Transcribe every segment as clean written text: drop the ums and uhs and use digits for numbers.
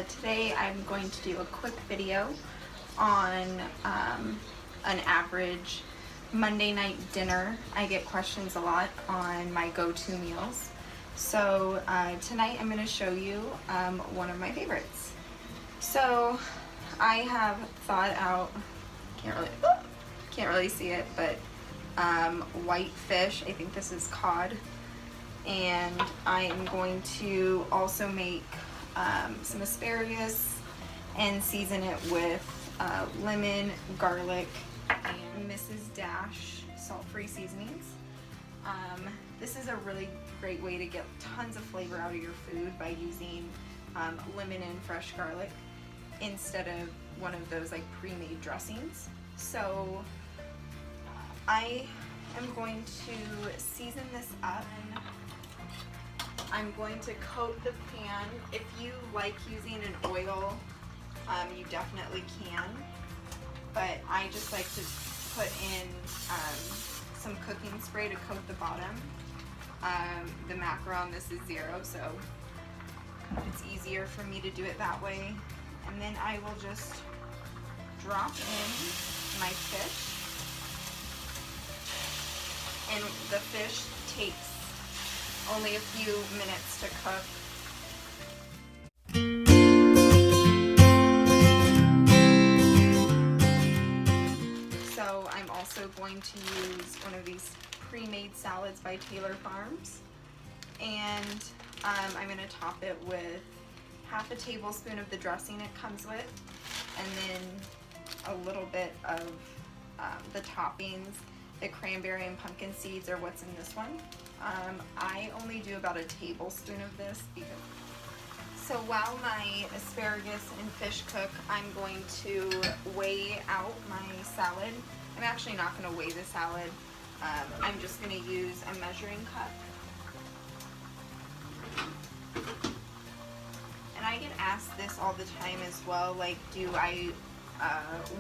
Today I'm going to do a quick video on an average Monday night dinner. I get questions a lot on my go-to meals. So tonight I'm going to show you one of my favorites. So I have thought out, can't really see it, but white fish. I think this is cod. And I am going to also make some asparagus and season it with lemon, garlic, and Mrs. Dash salt-free seasonings. This is a really great way to get tons of flavor out of your food by using lemon and fresh garlic instead of one of those like pre-made dressings. So I am going to season this up. I'm going to coat the pan. If you like using an oil, you definitely can, but I just like to put in some cooking spray to coat the bottom. The macro on this is 0, so it's easier for me to do it that way. And then I will just drop in my fish, and the fish takes only a few minutes to cook. So I'm also going to use one of these pre-made salads by Taylor Farms, and I'm going to top it with half a tablespoon of the dressing it comes with, and then a little bit of the toppings. The cranberry and pumpkin seeds are what's in this one. I only do about a tablespoon of this because. So while my asparagus and fish cook, I'm going to weigh out my salad. I'm actually not going to weigh the salad. I'm just going to use a measuring cup. And I get asked this all the time as well, like, do I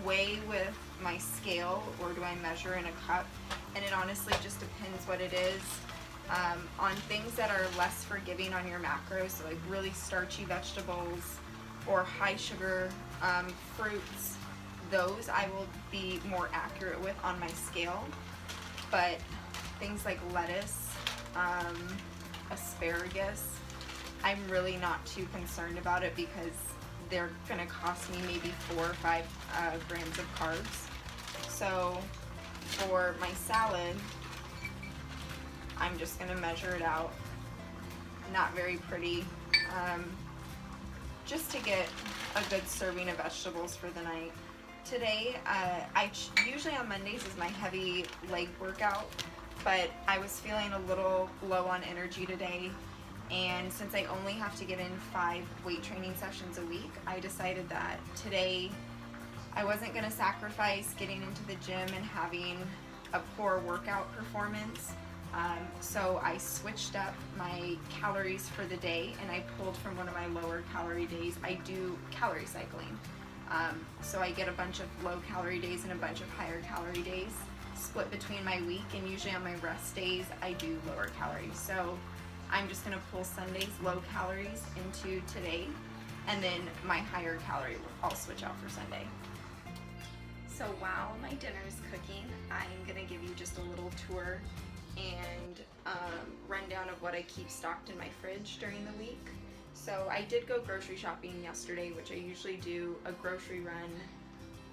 weigh with my scale or do I measure in a cup? And it honestly just depends what it is. On things that are less forgiving on your macros, so like really starchy vegetables or high sugar fruits, those I will be more accurate with on my scale. But things like lettuce, asparagus, I'm really not too concerned about it because they're gonna cost me maybe 4 or 5 grams of carbs. So for my salad, I'm just gonna measure it out. Not very pretty, just to get a good serving of vegetables for the night. Today, usually on Mondays is my heavy leg workout, but I was feeling a little low on energy today. And since I only have to get in 5 weight training sessions a week, I decided that today I wasn't going to sacrifice getting into the gym and having a poor workout performance. So I switched up my calories for the day, and I pulled from one of my lower calorie days. I do calorie cycling. So I get a bunch of low calorie days and a bunch of higher calorie days split between my week, and usually on my rest days I do lower calories. So I'm just going to pull Sunday's low calories into today, and then my higher calorie I'll switch out for Sunday. So while my dinner is cooking, I'm going to give you just a little tour and rundown of what I keep stocked in my fridge during the week. So I did go grocery shopping yesterday, which I usually do a grocery run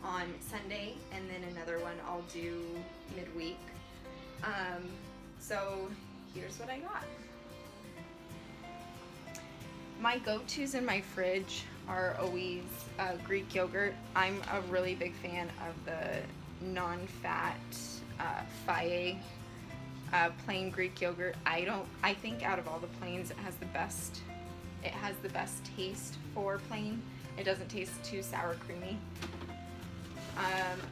on Sunday, and then another one I'll do midweek. So here's what I got. My go-tos in my fridge are always Greek yogurt. I'm a really big fan of the non-fat IIFYM plain Greek yogurt. I think out of all the plains, it has the best taste for plain. It doesn't taste too sour creamy.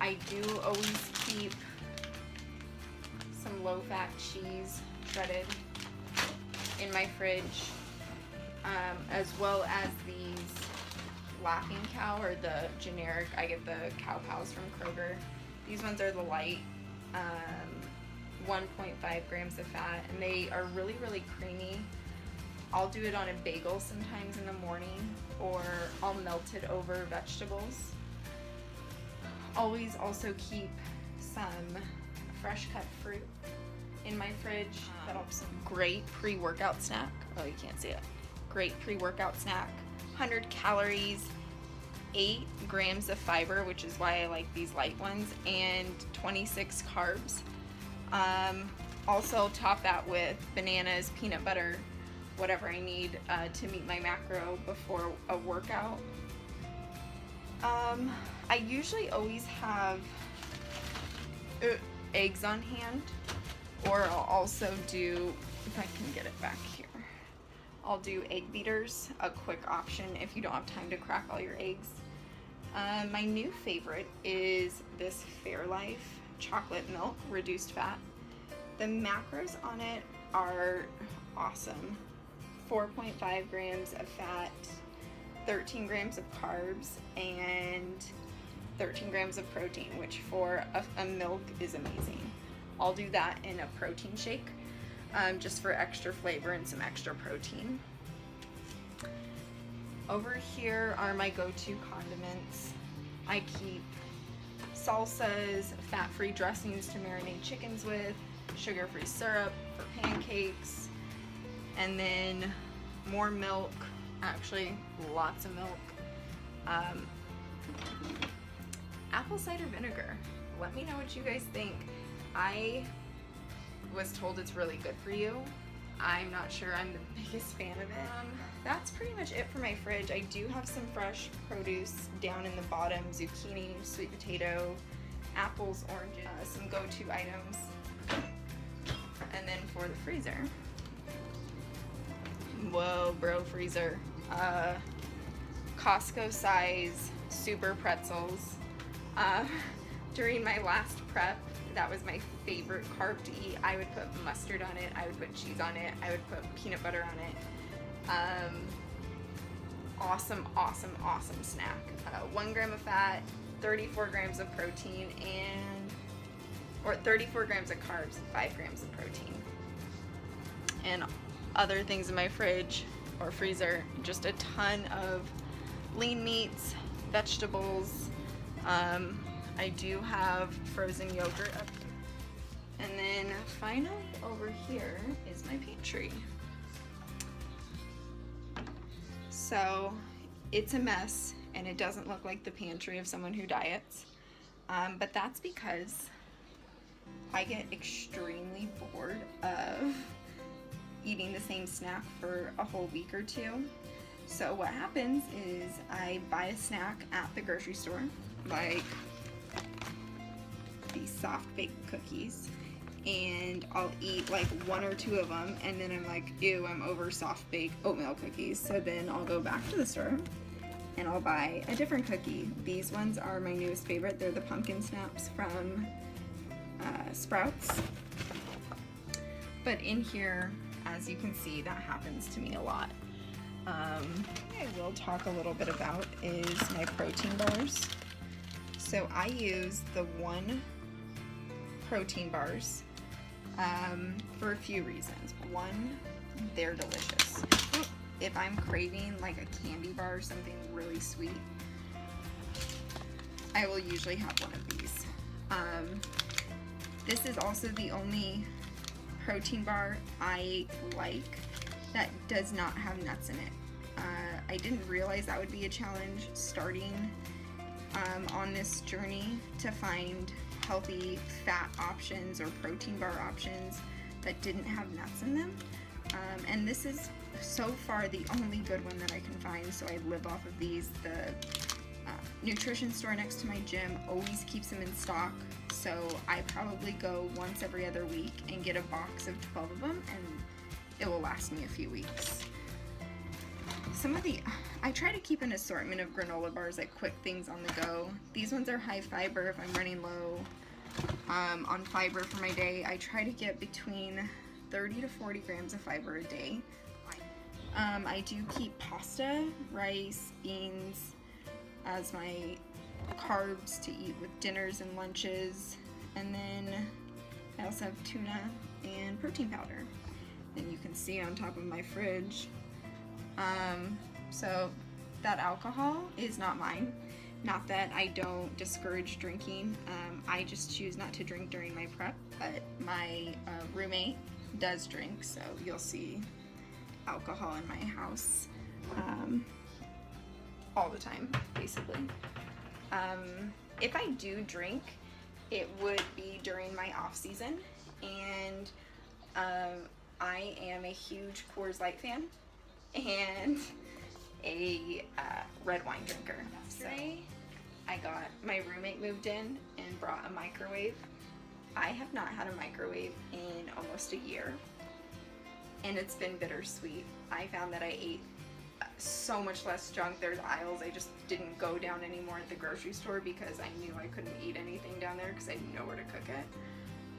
I do always keep some low-fat cheese shredded in my fridge. As well as these Laughing Cow, or the generic, I get the Cow Pals from Kroger. These ones are the light, 1.5 grams of fat, and they are really, really creamy. I'll do it on a bagel sometimes in the morning, or I'll melt it over vegetables. Always also keep some fresh cut fruit in my fridge. That'll be some great pre-workout snack. Oh, you can't see it. Great pre-workout snack. 100 calories, 8 grams of fiber, which is why I like these light ones, and 26 carbs. Also top that with bananas, peanut butter, whatever I need to meet my macro before a workout. I usually always have eggs on hand, or I'll also do, if I can get it back here, I'll do egg beaters, a quick option if you don't have time to crack all your eggs. My new favorite is this Fairlife chocolate milk reduced fat. The macros on it are awesome. 4.5 grams of fat, 13 grams of carbs, and 13 grams of protein, which for a milk is amazing. I'll do that in a protein shake, just for extra flavor and some extra protein. Over here are my go-to condiments. I keep salsas, fat-free dressings to marinate chickens with, sugar-free syrup for pancakes, and then more milk, actually lots of milk. Apple cider vinegar. Let me know what you guys think. I was told it's really good for you. I'm not sure I'm the biggest fan of it. That's pretty much it for my fridge. I do have some fresh produce down in the bottom: zucchini, sweet potato, apples, oranges, some go-to items. And then for the freezer, whoa bro, freezer, Costco size super pretzels. During my last prep, that was my favorite carb to eat. I would put mustard on it, I would put cheese on it, I would put peanut butter on it. Awesome, awesome, awesome snack. 1 gram of fat, 34 grams of protein, or 34 grams of carbs, 5 grams of protein. And other things in my fridge or freezer, just a ton of lean meats, vegetables. I do have frozen yogurt up here. And then finally over here is my pantry. So it's a mess and it doesn't look like the pantry of someone who diets, but that's because I get extremely bored of eating the same snack for a whole week or two. So what happens is I buy a snack at the grocery store, like these soft baked cookies, and I'll eat like 1 or 2 of them, and then I'm like, ew, I'm over soft baked oatmeal cookies. So then I'll go back to the store and I'll buy a different cookie. These ones are my newest favorite. They're the pumpkin snaps from Sprouts. But in here, as you can see, that happens to me a lot. I will talk a little bit about is my protein bars. So I use the 1 protein bars for a few reasons. 1, they're delicious. If I'm craving like a candy bar or something really sweet, I will usually have one of these. This is also the only protein bar I like that does not have nuts in it. I didn't realize that would be a challenge starting on this journey to find healthy fat options or protein bar options that didn't have nuts in them. And this is so far the only good one that I can find, so I live off of these. The nutrition store next to my gym always keeps them in stock, so I probably go once every other week and get a box of 12 of them, and it will last me a few weeks. I try to keep an assortment of granola bars, like quick things on the go. These ones are high fiber if I'm running low on fiber for my day. I try to get between 30 to 40 grams of fiber a day. I do keep pasta, rice, beans as my carbs to eat with dinners and lunches, and then I also have tuna and protein powder. And you can see on top of my fridge So that alcohol is not mine. Not that I don't discourage drinking. I just choose not to drink during my prep, but my roommate does drink, so you'll see alcohol in my house all the time, basically. If I do drink, it would be during my off season, and I am a huge Coors Light fan and a red wine drinker. Yesterday, I got, my roommate moved in and brought a microwave. I have not had a microwave in almost a year, and it's been bittersweet. I found that I ate so much less junk. There's aisles I just didn't go down anymore at the grocery store because I knew I couldn't eat anything down there because I didn't know where to cook it.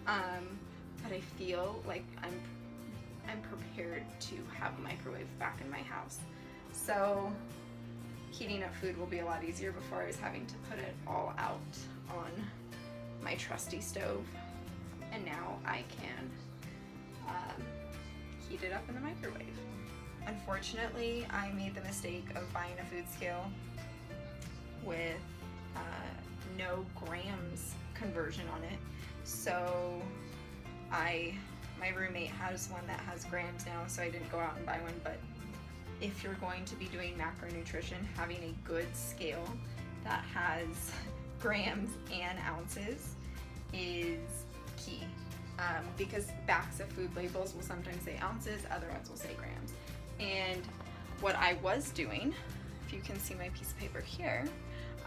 But I feel like I'm prepared to have a microwave back in my house. So heating up food will be a lot easier. Before I was having to put it all out on my trusty stove, and now I can heat it up in the microwave. Unfortunately, I made the mistake of buying a food scale with no grams conversion on it. So my roommate has one that has grams now, so I didn't go out and buy one. But if you're going to be doing macronutrition, having a good scale that has grams and ounces is key, because backs of food labels will sometimes say ounces, other ones will say grams. And what I was doing, if you can see my piece of paper here,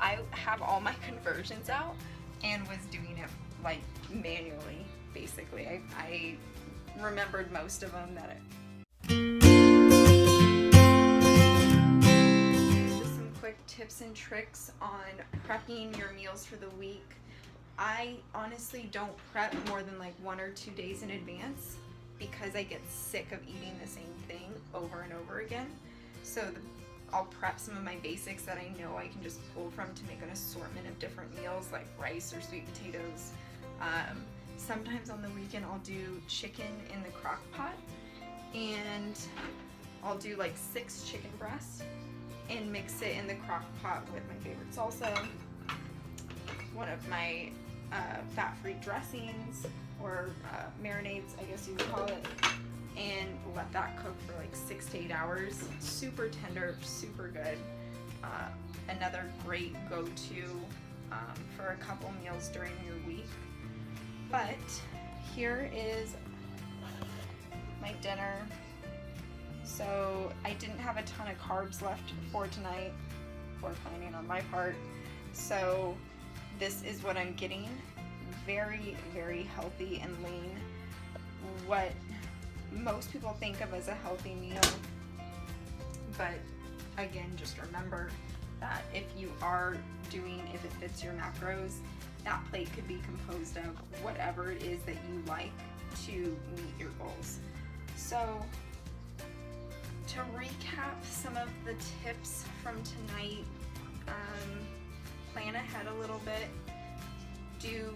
I have all my conversions out and was doing it like manually, basically. I remembered most of them that just some quick tips and tricks on prepping your meals for the week. I honestly don't prep more than like 1 or 2 days in advance because I get sick of eating the same thing over and over again. So I'll prep some of my basics that I know I can just pull from to make an assortment of different meals, like rice or sweet potatoes. Sometimes on the weekend I'll do chicken in the crock pot, and I'll do like 6 chicken breasts and mix it in the crock pot with my favorite salsa, one of my fat-free dressings, or marinades, I guess you would call it, and let that cook for like 6 to 8 hours. Super tender, super good. Another great go-to for a couple meals during your week. But here is my dinner. So I didn't have a ton of carbs left for tonight, or planning on my part. So this is what I'm getting. Very, very healthy and lean. What most people think of as a healthy meal. But again, just remember that if you are doing, if it fits your macros, that plate could be composed of whatever it is that you like to meet your goals. So to recap some of the tips from tonight, plan ahead a little bit. Do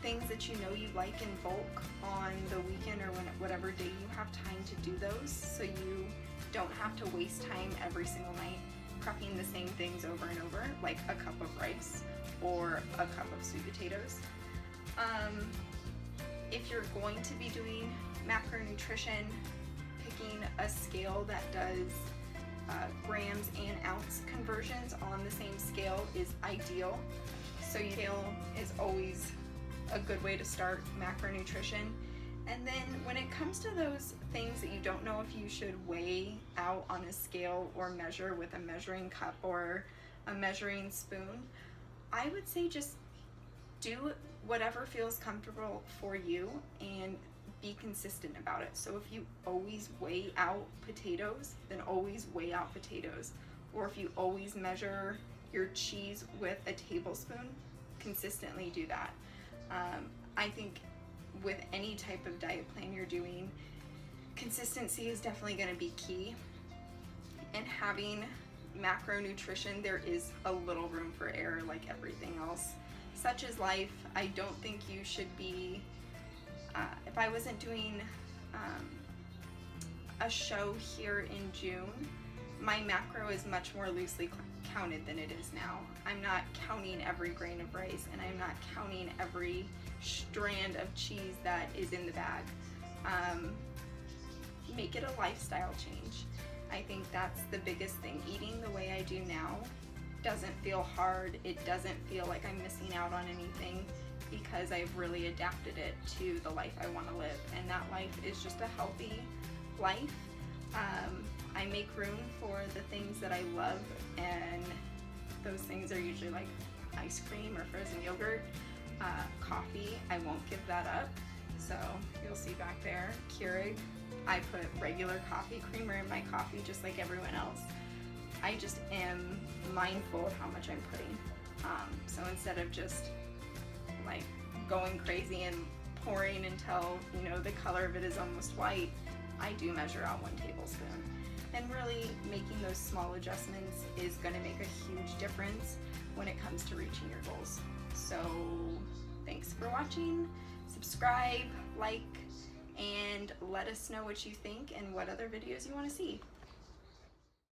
things that you know you like in bulk on the weekend or whatever day you have time to do those, so you don't have to waste time every single night prepping the same things over and over, like a cup of rice or a cup of sweet potatoes. If you're going to be doing macronutrition, picking a scale that does grams and ounce conversions on the same scale is ideal. So your scale is always a good way to start macronutrition. And then when it comes to those things that you don't know if you should weigh out on a scale or measure with a measuring cup or a measuring spoon, I would say just do whatever feels comfortable for you and be consistent about it. So if you always weigh out potatoes, then always weigh out potatoes. Or if you always measure your cheese with a tablespoon, consistently do that. I think with any type of diet plan you're doing, consistency is definitely going to be key. And having macronutrition, there is a little room for error like everything else. Such is life. I don't think you should be, if I wasn't doing a show here in June, my macro is much more loosely counted than it is now. I'm not counting every grain of rice, and I'm not counting every strand of cheese that is in the bag. Make it a lifestyle change. I think that's the biggest thing. Eating the way I do now doesn't feel hard. It doesn't feel like I'm missing out on anything, because I've really adapted it to the life I want to live, and that life is just a healthy life. I make room for the things that I love, and those things are usually like ice cream or frozen yogurt. Coffee, I won't give that up. So you'll see back there, Keurig, I put regular coffee creamer in my coffee just like everyone else. I just am mindful of how much I'm putting. So instead of just like going crazy and pouring until, you know, the color of it is almost white, I do measure out 1 tablespoon. And really making those small adjustments is going to make a huge difference when it comes to reaching your goals. So thanks for watching. Subscribe, like, and let us know what you think and what other videos you want to see.